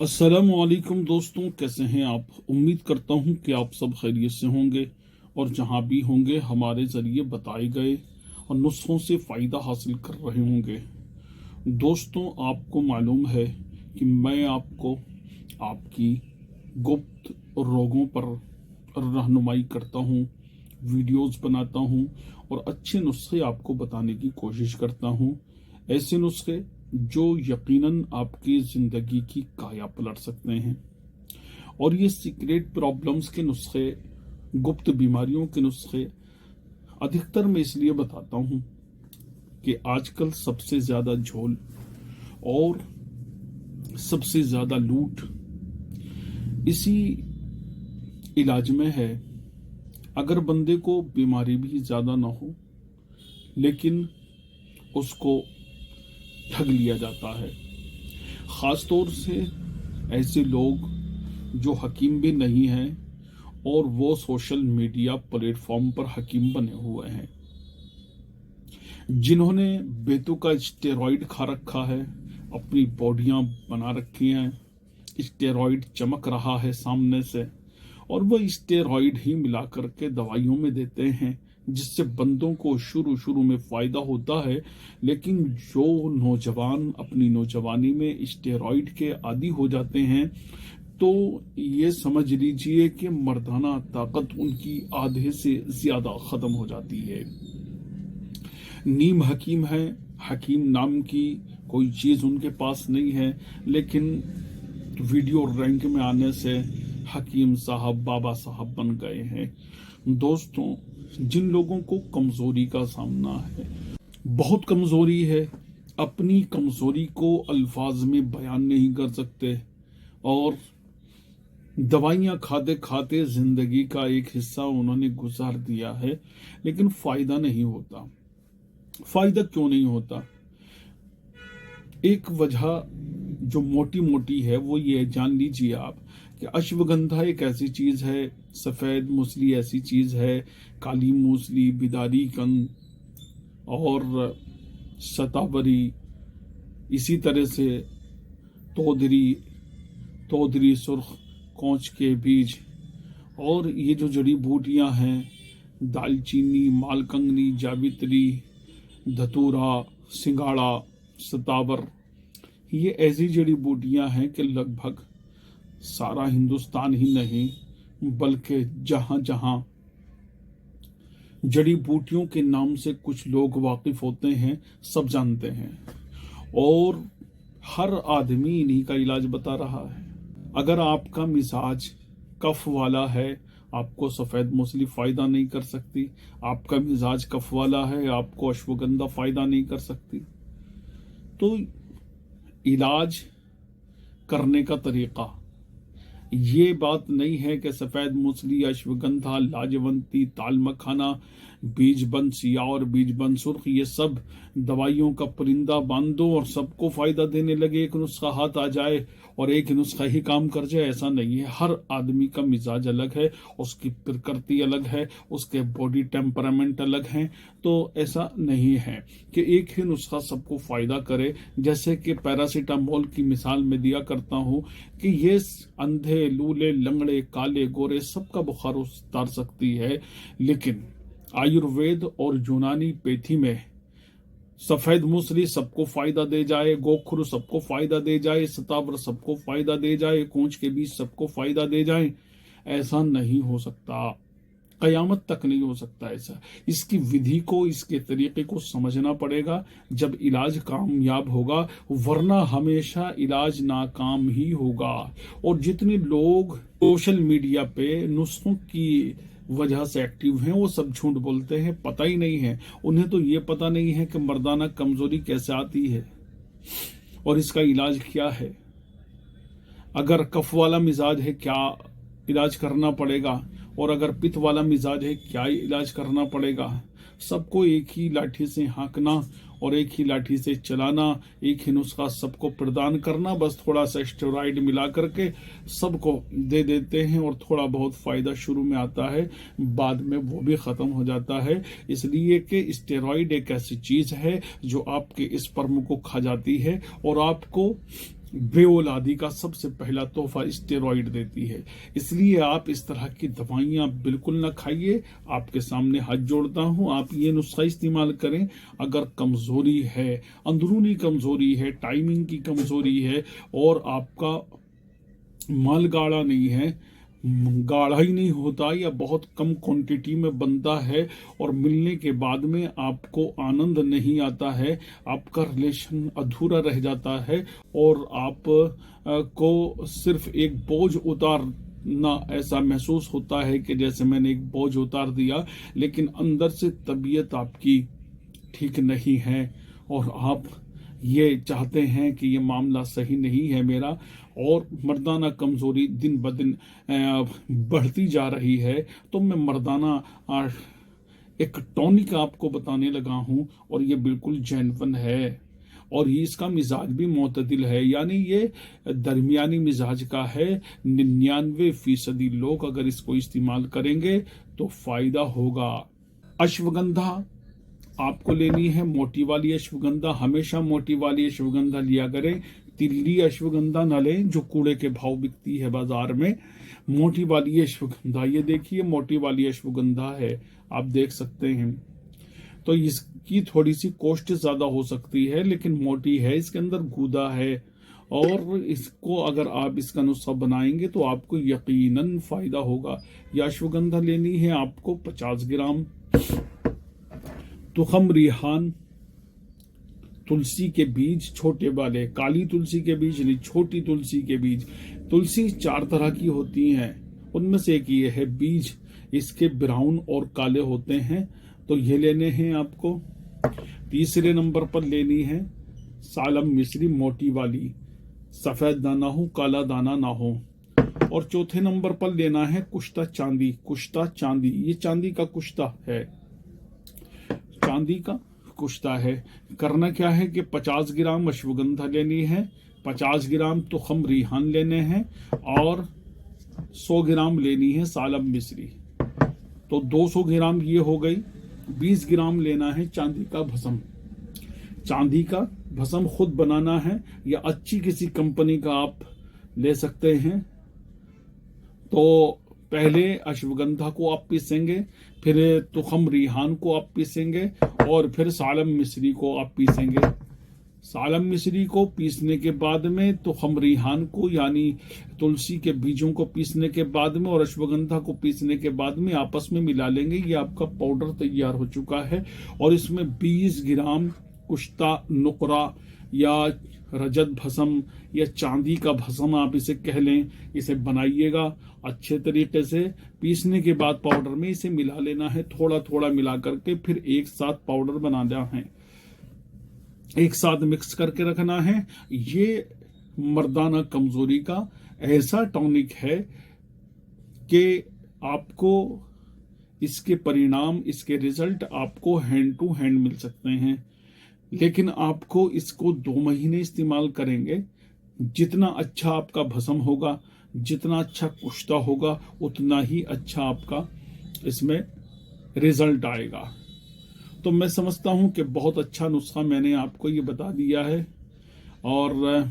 अस्सलामुअलैकुम दोस्तों, कैसे हैं आप। उम्मीद करता हूं कि आप सब खैरियत से होंगे और जहां भी होंगे हमारे ज़रिए बताए गए और नुस्खों से फ़ायदा हासिल कर रहे होंगे। दोस्तों, आपको मालूम है कि मैं आपको आपकी गुप्त रोगों पर रहनुमाई करता हूं, वीडियोस बनाता हूं और अच्छे नुस्खे आपको बताने की कोशिश करता हूं। ऐसे नुस्खे जो यकीनन आपकी ज़िंदगी की काया पलट सकते हैं। और ये सीक्रेट प्रॉब्लम्स के नुस्खे, गुप्त बीमारियों के नुस्खे अधिकतर मैं इसलिए बताता हूं कि आजकल सबसे ज़्यादा झोल और सबसे ज़्यादा लूट इसी इलाज में है। अगर बंदे को बीमारी भी ज़्यादा ना हो लेकिन उसको ठग लिया जाता है, ख़ास तौर से ऐसे लोग जो हकीम भी नहीं हैं और वो सोशल मीडिया प्लेटफॉर्म पर हकीम बने हुए हैं, जिन्होंने बेतुका स्टेरॉइड खा रखा है, अपनी बॉडियां बना रखी हैं, स्टेरॉइड चमक रहा है सामने से और वह स्टेरॉइड ही मिला करके दवाइयों में देते हैं, जिससे बंदों को शुरू शुरू में फायदा होता है। लेकिन जो नौजवान अपनी नौजवानी में स्टेरॉइड के आदी हो जाते हैं तो ये समझ लीजिए कि मर्दाना ताकत उनकी आधे से ज्यादा खत्म हो जाती है। नीम हकीम है, हकीम नाम की कोई चीज उनके पास नहीं है, लेकिन वीडियो रैंक में आने से हकीम साहब बाबा साहब बन गए हैं। दोस्तों, जिन लोगों को कमजोरी का सामना है, बहुत कमजोरी है, अपनी कमजोरी को अल्फाज में बयान नहीं कर सकते और दवाइयां खाते खाते जिंदगी का एक हिस्सा उन्होंने गुजार दिया है, लेकिन फायदा नहीं होता। फायदा क्यों नहीं होता? एक वजह जो मोटी मोटी है वो ये जान लीजिए आप कि अश्वगंधा एक ऐसी चीज है, सफेद मूसली ऐसी चीज है, काली मूसली, बिदारी कंद और शतावरी, इसी तरह से तोदरी, तोदरी सुर्ख, कौच के बीज और ये जो जड़ी बूटियां हैं, दालचीनी, मालकंगनी, जावित्री, धतूरा, सिंगाड़ा, सतावर, ये ऐसी जड़ी बूटियां हैं कि लगभग सारा हिंदुस्तान ही नहीं बल्कि जहां जहां जड़ी बूटियों के नाम से कुछ लोग वाकिफ होते हैं सब जानते हैं और हर आदमी इन्हीं का इलाज बता रहा है। अगर आपका मिजाज कफ वाला है, आपको सफेद मूसली फायदा नहीं कर सकती। आपका मिजाज कफ वाला है, आपको अश्वगंधा फायदा नहीं कर सकती। तो इलाज करने का तरीका ये बात नहीं है कि सफेद मूसली, अश्वगंधा, लाजवंती, ताल मखाना, बीज बंद सिया और बीज बंद सुर्ख, ये सब दवाइयों का परिंदा बांध दो और सबको फायदा देने लगे, एक नुस्खा हाथ आ जाए और एक नुस्खा ही काम कर जाए। ऐसा नहीं है। हर आदमी का मिजाज अलग है, उसकी प्रकृति अलग है, उसके बॉडी टेम्परामेंट अलग है। तो ऐसा नहीं है कि एक ही नुस्खा सबको फायदा करे। जैसे कि पैरासीटामोल की मिसाल में दिया करता हूँ कि ये अंधे, लूले, लंगड़े, काले, गोरे सबका बुखार उतार सकती है, लेकिन आयुर्वेद और यूनानी पैथी में सफेद मूसली सबको फायदा दे जाए, गोखरू सबको फायदा दे जाए, सतावर सबको फायदा दे जाए, कोंच के बीज सबको फायदा दे जाए, ऐसा नहीं हो सकता। कयामत तक नहीं हो सकता ऐसा। इसकी विधि को, इसके तरीके को समझना पड़ेगा जब इलाज कामयाब होगा, वरना हमेशा इलाज नाकाम ही होगा। और जितने लोग सोशल मीडिया पे नुस्खों की वजह से एक्टिव हैं वो सब झूठ बोलते हैं, पता ही नहीं है उन्हें। तो ये पता नहीं है कि मर्दाना कमजोरी कैसे आती है और इसका इलाज क्या है। अगर कफ वाला मिजाज है क्या इलाज करना पड़ेगा, और अगर पित्त वाला मिजाज है क्या इलाज करना पड़ेगा। सबको एक ही लाठी से हाँकना और एक ही लाठी से चलाना, एक ही नुस्खा सबको प्रदान करना, बस थोड़ा सा स्टेरॉइड मिला करके सबको दे देते हैं और थोड़ा बहुत फायदा शुरू में आता है, बाद में वो भी खत्म हो जाता है। इसलिए कि स्टेरॉइड एक ऐसी चीज है जो आपके स्पर्म को खा जाती है और आपको बेऔलादी का सबसे पहला तोहफा स्टेरॉइड देती है। इसलिए आप इस तरह की दवाइयां बिल्कुल ना खाइए। आपके सामने हाथ जोड़ता हूं, आप ये नुस्खा इस्तेमाल करें। अगर कमजोरी है, अंदरूनी कमजोरी है, टाइमिंग की कमजोरी है और आपका माल गाढ़ा नहीं है, गाढ़ा ही नहीं होता या बहुत कम क्वांटिटी में बनता है और मिलने के बाद में आपको आनंद नहीं आता है, आपका रिलेशन अधूरा रह जाता है और आप को सिर्फ एक बोझ उतारना ऐसा महसूस होता है कि जैसे मैंने एक बोझ उतार दिया, लेकिन अंदर से तबीयत आपकी ठीक नहीं है और आप ये चाहते हैं कि ये मामला सही नहीं है मेरा और मर्दाना कमजोरी दिन ब दिन बढ़ती जा रही है, तो मैं मर्दाना एक टॉनिक आपको बताने लगा हूं और ये बिल्कुल जेन्युइन है और ये इसका मिजाज भी मोतदिल है, यानी ये दरमियानी मिजाज का है। 99% लोग अगर इसको इस्तेमाल करेंगे तो फायदा होगा। अश्वगंधा आपको लेनी है, मोटी वाली अश्वगंधा, हमेशा मोटी वाली अश्वगंधा लिया करें। तिल्ली अश्वगंधा न लें जो कूड़े के भाव बिकती है बाजार में। मोटी वाली अश्वगंधा, ये देखिए मोटी वाली अश्वगंधा है, आप देख सकते हैं। तो इसकी थोड़ी सी कॉस्ट ज्यादा हो सकती है लेकिन मोटी है, इसके अंदर गूदा है और इसको अगर आप इसका नुस्खा बनाएंगे तो आपको यकीनन फायदा होगा। यह अश्वगंधा लेनी है आपको 50 ग्राम। तुखम रिहान, तुलसी के बीज छोटे वाले, काली तुलसी के बीज नहीं, छोटी तुलसी के बीज। तुलसी 4 तरह की होती हैं, उनमें से एक ये है। बीज इसके ब्राउन और काले होते हैं, तो ये लेने हैं आपको। तीसरे नंबर पर लेनी है सालम मिश्री, मोटी वाली, सफेद दाना हो, काला दाना ना हो। और चौथे नंबर पर लेना है कुश्ता चांदी। कुश्ता चांदी, ये चांदी का कुश्ता है, चांदी का कुश्ता है। करना क्या है कि 50 ग्राम अश्वगंधा लेनी है, 50 ग्राम तुखम रिहान लेने हैं और 100 ग्राम लेनी है सालम मिश्री। तो 200 ग्राम ये हो गई। 20 ग्राम लेना है चांदी का भस्म। चांदी का भस्म खुद बनाना है या अच्छी किसी कंपनी का आप ले सकते हैं। तो पहले अश्वगंधा को आप पीसेंगे, फिर तुखम रिहान को आप पीसेंगे और फिर सालम मिश्री को आप पीसेंगे। सालम मिश्री को पीसने के बाद में तुखम रिहान को यानी तुलसी के बीजों को पीसने के बाद में और अश्वगंधा को पीसने के बाद में आपस में मिला लेंगे। ये आपका पाउडर तैयार हो चुका है और इसमें 20 ग्राम कुश्ता नुकरा या रजत भस्म या चांदी का भस्म आप इसे कह लें, इसे बनाइएगा अच्छे तरीके से। पीसने के बाद पाउडर में इसे मिला लेना है, थोड़ा थोड़ा मिला करके फिर एक साथ पाउडर बनाना है, एक साथ मिक्स करके रखना है। ये मर्दाना कमजोरी का ऐसा टॉनिक है कि आपको इसके परिणाम, इसके रिजल्ट आपको हैंड टू हैंड मिल सकते हैं। लेकिन आपको इसको 2 महीने इस्तेमाल करेंगे, जितना अच्छा आपका भस्म होगा, जितना अच्छा कुश्ता होगा, उतना ही अच्छा आपका इसमें रिजल्ट आएगा। तो मैं समझता हूं कि बहुत अच्छा नुस्खा मैंने आपको ये बता दिया है और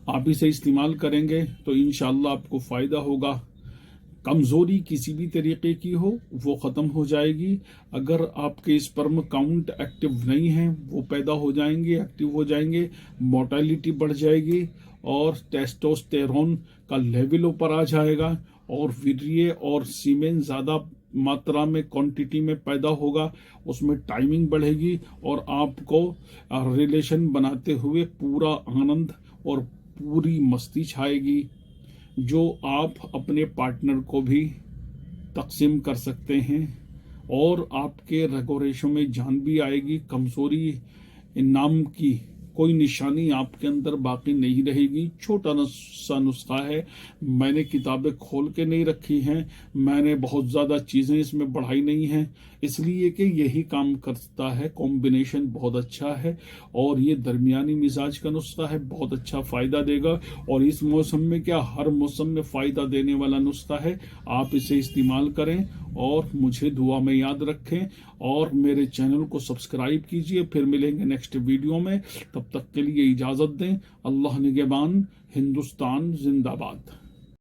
आप इसे इस्तेमाल करेंगे तो इंशाअल्लाह आपको फायदा होगा। कमजोरी किसी भी तरीके की हो वो खत्म हो जाएगी। अगर आपके स्पर्म काउंट एक्टिव नहीं है वो पैदा हो जाएंगे, एक्टिव हो जाएंगे, मोर्टेलिटी बढ़ जाएगी और टेस्टोस्टेरोन का लेवल ऊपर आ जाएगा और वीर्य और सीमेन ज्यादा मात्रा में क्वांटिटी में पैदा होगा, उसमें टाइमिंग बढ़ेगी और आपको रिलेशन बनाते हुए पूरा आनंद और पूरी मस्ती छाएगी, जो आप अपने पार्टनर को भी तकसीम कर सकते हैं और आपके रगो रेशों में जान भी आएगी। कमजोरी नाम की कोई निशानी आपके अंदर बाकी नहीं रहेगी। छोटा सा नुस्खा है, मैंने किताबें खोल के नहीं रखी हैं, मैंने बहुत ज़्यादा चीज़ें इसमें बढ़ाई नहीं हैं, इसलिए कि यही काम करता है। कॉम्बिनेशन बहुत अच्छा है और ये दरमियानी मिजाज का नुस्खा है, बहुत अच्छा फ़ायदा देगा और इस मौसम में क्या, हर मौसम में फ़ायदा देने वाला नुस्खा है। आप इसे इस्तेमाल करें और मुझे दुआ में याद रखें और मेरे चैनल को सब्सक्राइब कीजिए। फिर मिलेंगे नेक्स्ट वीडियो में, तब तक के लिए इजाज़त दें। अल्लाह निगहबान। हिंदुस्तान जिंदाबाद।